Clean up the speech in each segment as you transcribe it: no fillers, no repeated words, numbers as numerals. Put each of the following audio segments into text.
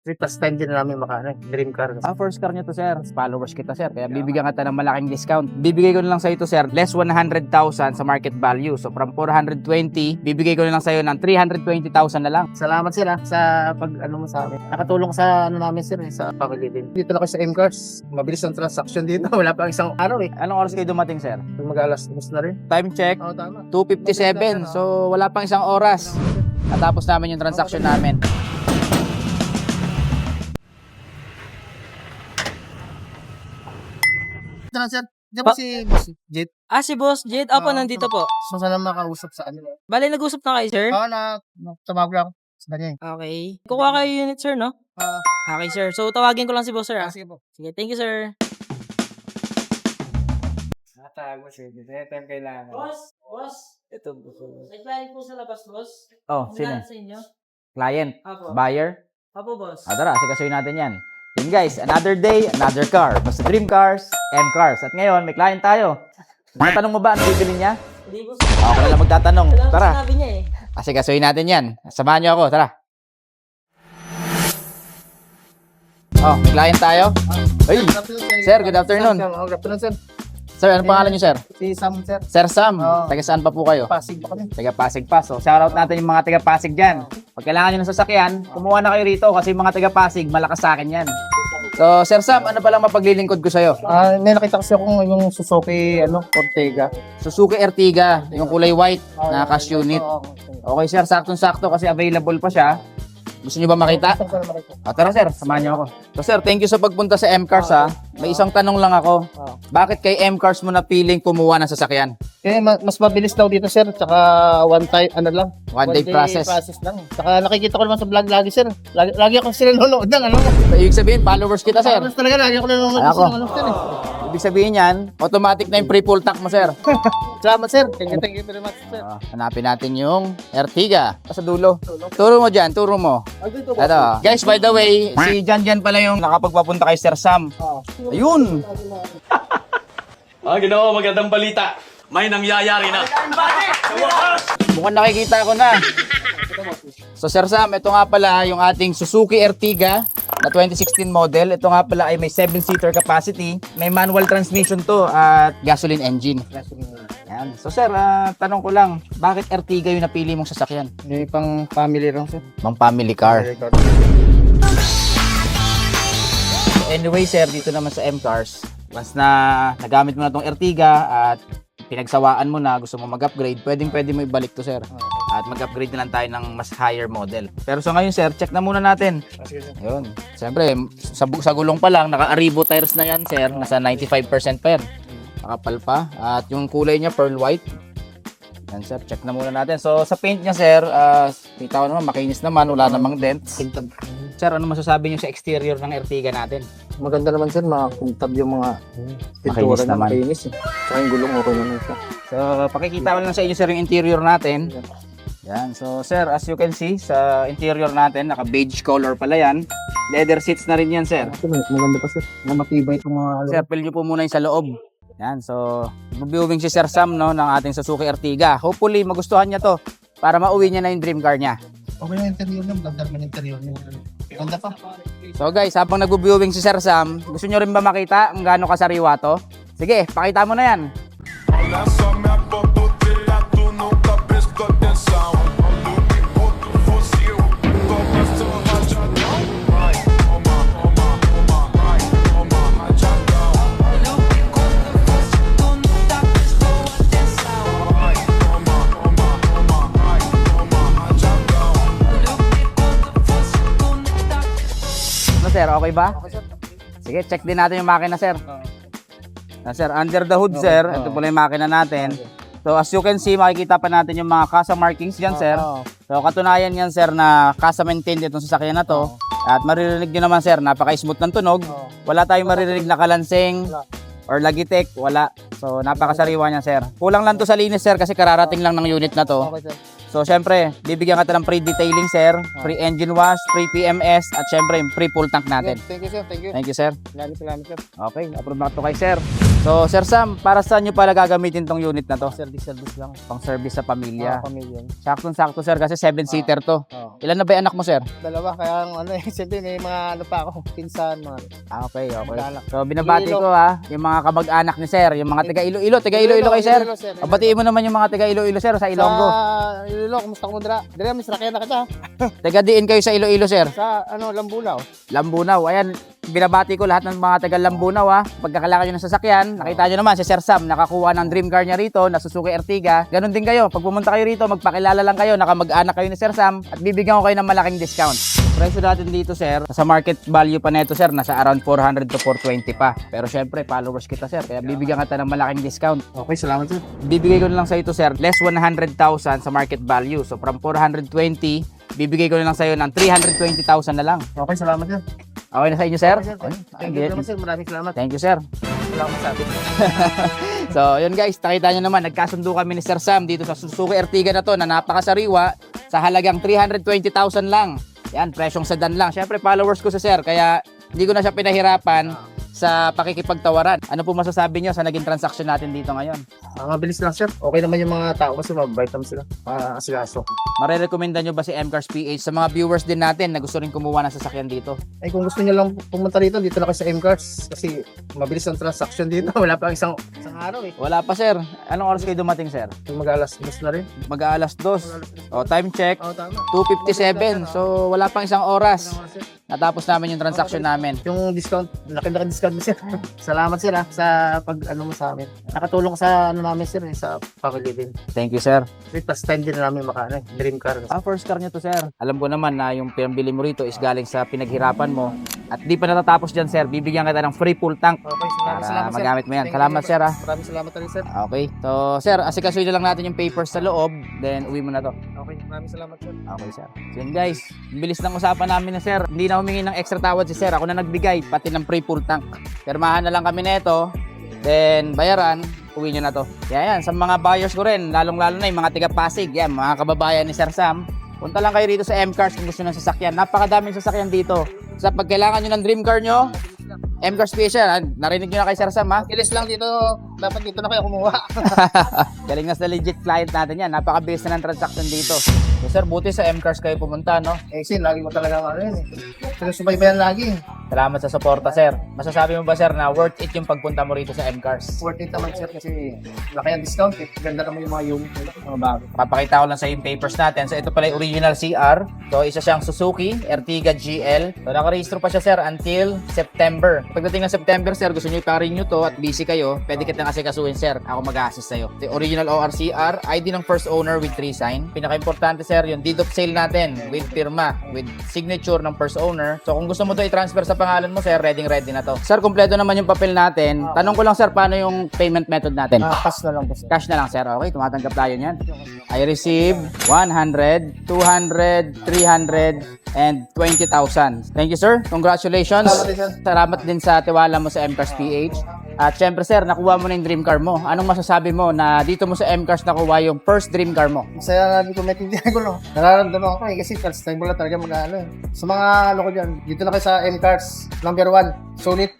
3 plus 10 din namin makano, dream car. First car nyo to, sir. Followers kita, sir. Kaya bibigyan kita ng malaking discount. Bibigay ko na lang sa ito, sir, less 100,000 sa market value. So from 420, bibigay ko na lang sa iyo ng 320,000 na lang. Salamat sir sa pag ano mo sa amin. Nakatulong sa ano namin sir sa family din. Dito na ako sa M-Cars. Mabilis ang transaction dito. Wala pa isang araw eh. Anong oras kayo dumating, sir? Mag-alas na rin. Time check, Oo, tama. 2:57. So wala pang isang oras. Natapos namin yung transaction namin. Ito na sir. Diyan ba si Boss Jet? Si Boss Jade. Opo, nandito po. So sana makausap sa ano. Bale, nag-usap na kayo, sir? Oo tumawag lang ako sa kanya eh. Okay. Kukuha kayo unit, sir, no? Okay, sir. So, tawagin ko lang si Boss, sir, ah. Sige po. Sige, thank you, sir. Natawag mo siya. Ito yung kailangan. Boss. Ito gusto mo. May client po sa labas, boss. Sino? Sa inyo? Client? Apo. Buyer? Apo, boss. Tara, sikasuhin natin yan. Yun guys, another day, another car. Basta Dream Cars, M Cars. At ngayon, may client tayo. Tanong mo ba ano bibili niya? Hindi, boss. Ako na lang magtatanong. Alam Tara. sinabi niya eh. Sikasuhin natin yan. Samahan niyo ako, tara. May client tayo. Ay, sir, good afternoon. Good afternoon sir. Sir, ano pangalan niyo, sir? Si Sam sir. Sir Sam, Oo. taga saan pa po kayo? Pasig pa kami. Taga Pasig pa. So, shoutout natin yung mga taga Pasig dyan. Pag kailangan nyo ng sasakyan, kumuha na kayo rito kasi yung mga taga Pasig, malakas sa akin yan. So, Sir Sam, ano palang mapaglilingkod ko sa'yo? May nakita kasi akong yung Suzuki Ortega. Suzuki Ertiga, yung kulay white na cash unit. Okay, sir, saktong-sakto kasi available pa siya. Gusto nyo ba makita? Tara, sir, samahan nyo ako. So, sir, thank you sa pagpunta sa M-Cars, ha. May isang tanong lang ako. Bakit kay M-Cars mo na piling kumuha ng sasakyan? Mas mabilis daw dito sir, tsaka one time One day process. lang. Tsaka nakikita ko naman sa vlog lagi sir. Lagi ako sila nanonood ng So, ibig sabihin, followers kita, sir. Tapos talaga lagi ako nanonood Ako. ng sir eh. Ibig sabihin yan, automatic na yung free full tank mo, sir. Salamat sir. Thank you very much sir. Hanapin natin yung Ertiga. Sa dulo. Turo mo dyan, turo mo. Dito Ito. Guys, by the way, si Jan pala yung nakapagpapunta kay Sir Sam. Ayun! Ginawa, magandang balita. May nangyayari na. Mukhang nakikita ko na. So Sir Sam, ito nga pala yung ating Suzuki Ertiga na 2016 model. Ito nga pala ay may 7-seater capacity. May manual transmission to at gasoline engine. Yan. So Sir, tanong ko lang, bakit Ertiga yung napili mong sasakyan? Yung pang family lang sir. Mang family car. Anyway sir, dito naman sa M-Cars, once na nagamit mo na tong Ertiga at pinagsawaan mo na, gusto mo mag-upgrade, pwede mo ibalik to sir. At mag-upgrade na lang tayo ng mas higher model. Pero sa ngayon sir, check na muna natin. Ayun. Siyempre, sa gulong pa lang, naka-Arrivo tires na yan sir, nasa 95% pa yan. Nakapal pa. At yung kulay niya, pearl white. Yan sir, check na muna natin. So sa paint niya sir, kita ko naman, makinis naman, wala namang dents. Sir, ano masasabi niyo sa exterior ng Ertiga natin? Maganda naman sir, makakuntab yung mga Makinis naman. Makinis eh. Tsaka yung gulong okay naman siya. So, pakikita ko lang sa inyo sir yung interior natin. Yan. So, sir, as you can see, sa interior natin, naka beige color pala yan. Leather seats na rin yan, sir. Maganda pa sir. Matibay itong mga Sir, feel nyo po muna yung sa loob. Yan. So, viewing si Sir Sam, no, ng ating Suzuki Ertiga. Hopefully, magustuhan niya to para mauwi niya na yung dream car niya. Okay na yung interior niya. Maganda naman yung interior niya. Ganda pa. So, guys, habang nag-viewing si Sir Sam, gusto nyo rin ba makita kung gaano kasariwa to? Sige, pakita mo na yan. Olha só minha botella, tu nunca prestou atenção. Outro fuzil, começou rajadão. Vai, toma, vai, toma, rajadão. Olha o picoto, tu nunca prestou atenção. Vai, toma, vai, toma, rajadão. Olha o picoto, tu nunca. Ano, sir? Okay ba? Sige, check din natin yung makina, sir. Sir, under the hood, sir. Ito pala yung makina natin. So, as you can see, makikita pa natin yung mga casa markings dyan, sir. So, katunayan yan, sir, na casa maintained itong sasakyan na to. At maririnig nyo naman, sir, napaka-smooth ng tunog. Wala tayong maririnig na kalansing or lagitek. Wala. So, napakasariwa niya, sir. Kulang lang to sa linis, sir, kasi kararating lang ng unit na to. So, syempre, bibigyan ka ng free detailing, sir, free engine wash, free PMS, at syempre, free full tank natin. Thank you, sir. Thank you. Thank you, sir. Salamat, sir. Okay, approve na ito kay sir. So, Sir Sam, para saan nyo pala gagamitin tong unit na to? Service lang. Pang service sa pamilya. Pamilya. Saktong-sakto, sir, kasi 7-seater to. Oo. Ilan na ba yung anak mo, sir? Dalawa, kaya siyempre may mga ano pa ako, pinsan, mga Okay. mag-anak. So, binabati Iloilo. ko yung mga kamag-anak ni sir, yung mga taga Iloilo. Taga Iloilo kay sir. Batiin mo naman yung mga taga Iloilo, sir, sa Ilonggo. Sa Iloilo, kumusta ko mo dira? Dira, Miss Rakena kita. Taga diin kayo sa Iloilo, sir. Sa Lambulaw. Lambunaw. Ayan, binabati ko lahat ng mga taga Lambunaw, ha. Pagkakalakad nyo ng sasakyan, nakita nyo naman si Sir Sam, nakakuha ng dream car niya rito, na Suzuki Ertiga. Ganon din kayo. Pag pumunta kayo rito, magpakilala lang kayo, nakamag-anak kayo ni Sir Sam, at bibigyan ko kayo ng malaking discount. Presyo natin dito, sir, sa market value pa neto, sir, nasa around 400 to 420 pa. Pero syempre, followers kita, sir, kaya bibigyan kita ng malaking discount. Okay, salamat, sir. Bibigay ko na lang sa ito, sir, less 100,000 sa market value. So from 420, bibigay ko na lang sa iyo ng 320,000 na lang. Okay, salamat, sir. Okay na sa inyo, sir? Thank you naman, sir. Maraming salamat. Thank you, sir. Salamat sa atin. So, yun guys, nakita nyo naman, nagkasundo kami ni Sir Sam dito sa Suzuki Ertiga na to na napakasariwa sa halagang 320,000 lang. Yan, presyong sedan lang. Syempre, followers ko si Sir, kaya hindi ko na siya pinahirapan sa pakikipagtawaran. Ano po masasabi nyo sa naging transaction natin dito ngayon? Mabilis lang, sir. Okay naman yung mga tao kasi mababait naman sila. Asigaso. Marerekomenda nyo ba si M-Cars PH sa mga viewers din natin na gusto rin kumuha ng sasakyan dito? Ay, kung gusto niyo lang pumunta dito na kayo sa M-Cars kasi mabilis ang transaction dito. Wala pa isang araw eh. Wala pa, sir. Anong oras kayo dumating, sir? Mag-alas na rin. Mag-aalas 2. O, time check. Oo, tama. 2:57. So, wala pang isang oras. Natapos namin yung transaction namin. Yung discount, laki-laki discount mo, sir. Salamat, sir, sa pag-ano mo sa amin. Nakatulong sa namin, sir, sa family din. Thank you, sir. Plus time din namin dream car. First car nyo to, sir. Alam ko naman na yung pinambili mo rito is galing sa pinaghirapan mo. At di pa natatapos dyan, sir. Bibigyan kita ng free full tank. Okay, Para salamat, sir. magamit mo yan. Thank you, Salamat, sir, ha. Maraming salamat rin, sir. Okay. So, sir, asikasuhin na lang natin yung papers sa loob. Then, uwi mo na to. Okay, maraming salamat, sir. Okay, sir. So, yun, guys. Bilis ng usapan namin na, sir. Hindi na humingi ng extra tawad si sir. Ako na nagbigay, pati ng free full tank. Pirmahan na lang kami neto. Then, bayaran. Uwi nyo na to. Kaya yan, sa mga buyers ko rin, lalong-lalo na yung mga tiga-Pasig, yan, mga kababayan ni Sir Sam, punta lang kayo dito sa M-Cars kung gusto ng sasakyan. Napakadaming sasakyan dito. Sa pag kailangan nyo ng dream car nyo, M-Cars Special, narinig nyo na kay Sir Sam, ha? Kilis lang dito, dapat dito na kayo kumuha. Galing na sa legit client natin yan. Napaka-base na ng transaction dito. So, sir, buti sa M-Cars kayo pumunta, no? Sin, lagi mo talaga yan eh. Sinusubaybayan lagi. Salamat sa suporta, sir. Masasabi mo ba, sir, na worth it yung pagpunta mo rito sa M-Cars? Worth it naman, sir, kasi laki ang discount eh. Ganda naman yung mga unit nila, mga bago. Papakita ko lang sa yung papers natin. So, ito pala yung original CR. So, isa siyang Suzuki Ertiga GL. So, nakarehistro pa siya, sir, until September. Pagdating ng September, sir, gusto nyo i-carry nyo to at busy kayo, pwede kitang asikasuhin, sir. Ako mag-assist sa'yo. The original ORCR, ID ng first owner with 3 sign. Pinaka-importante, sir, yung deed of sale natin with firma, with signature ng first owner. So, kung gusto mo to i-transfer sa pangalan mo, sir, ready na to. Sir, kompleto naman yung papel natin. Tanong ko lang, sir, paano yung payment method natin? Cash na lang po, sir. Cash na lang, sir. Okay, tumatanggap tayo niyan. I receive 100, 200, 300, and 20,000. Thank you, sir. Congratulations. Salamat din, sir. Salamat din sa tiwala mo sa M-Cars PH. At syempre, sir, nakuha mo na yung dream car mo. Anong masasabi mo na dito mo sa M-Cars nakuha yung first dream car mo? Masaya na dito maintindihan ko, no? Nararamdaman ako eh, kasi first time ko lang talaga mag-ano eh. Sa mga ano ko dyan, dito na kayo sa M-Cars, number 1, sulit.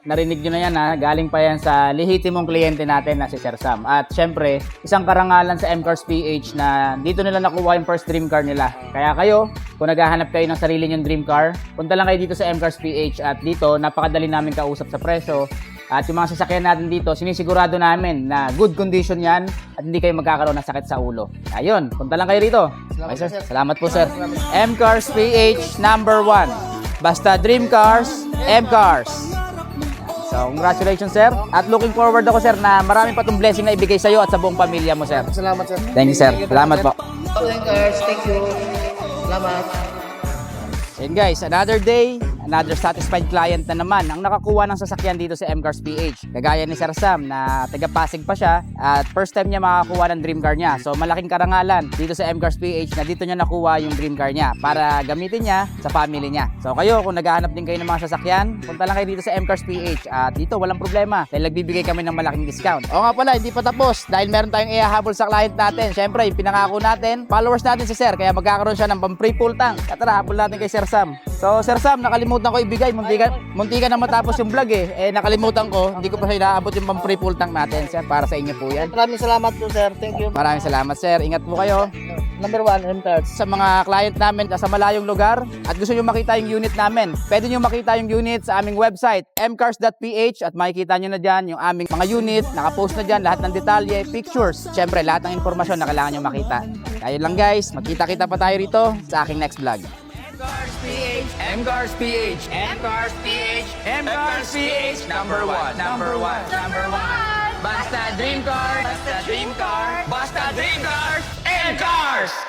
Narinig nyo na yan, ha? Galing pa yan sa lehitimong kliyente natin na si Sir Sam. At syempre, isang karangalan sa M-Cars PH na dito nila nakuha yung first dream car nila. Kaya kayo, kung naghahanap kayo ng sarili nyong dream car, punta lang kayo dito sa M-Cars PH. At dito, napakadali namin kausap sa presyo. At yung mga sasakyan natin dito, sinisigurado namin na good condition yan at hindi kayo magkakaroon ng sakit sa ulo. Ayun, punta lang kayo rito. Okay, sir. Salamat po, sir. M-Cars PH number 1. Basta dream cars, M-Cars. So, congratulations, sir. At looking forward ako, sir, na marami pa itong blessing na ibigay sa'yo at sa buong pamilya mo, sir. Salamat, sir. Thank you, sir. Salamat po. M-Cars, thank you. Salamat. And guys, another day, another satisfied client na naman ang nakakuha ng sasakyan dito sa M-Cars PH. Kagaya ni Sir Sam na taga Pasig pa siya at first time niya makakuha ng dream car niya. So malaking karangalan dito sa M-Cars PH na dito niya nakuha yung dream car niya para gamitin niya sa family niya. So kayo kung naghahanap din kayo ng mga sasakyan, punta lang kayo dito sa M-Cars PH at dito walang problema dahil nagbibigay kami ng malaking discount. O nga pala, hindi pa tapos dahil meron tayong ihahabol sa client natin. Syempre, yung pinangako natin, followers natin si Sir kaya magkakaroon siya ng pang-free full tank. Tara, habol natin kay Sir Sam. So Sir Sam, nakalimutan ko ibigay. Muntikan na matapos yung vlog eh. Nakalimutan ko, hindi ko pa siya inaabot yung pang-free full tank natin. Sir, para sa inyo po yan. Maraming salamat po, sir. Thank you. Maraming salamat Sir. Ingat po kayo. Number 1, M-Cars. Sa mga client namin sa malayong lugar at gusto nyo makita yung unit namin, pwede nyo makita yung unit sa aming website, mcars.ph at makikita nyo na dyan yung aming mga unit, nakapost na dyan, lahat ng detalye, pictures, syempre lahat ng informasyon na kailangan nyo makita. Kaya lang guys, magkita-kita pa tayo rito sa aking next vlog. M-Cars PH, M-Cars PH, M-Cars PH, M-Cars PH, number 1, number 1, number 1. Basta dream car, basta dream car, basta dream cars, M-Cars!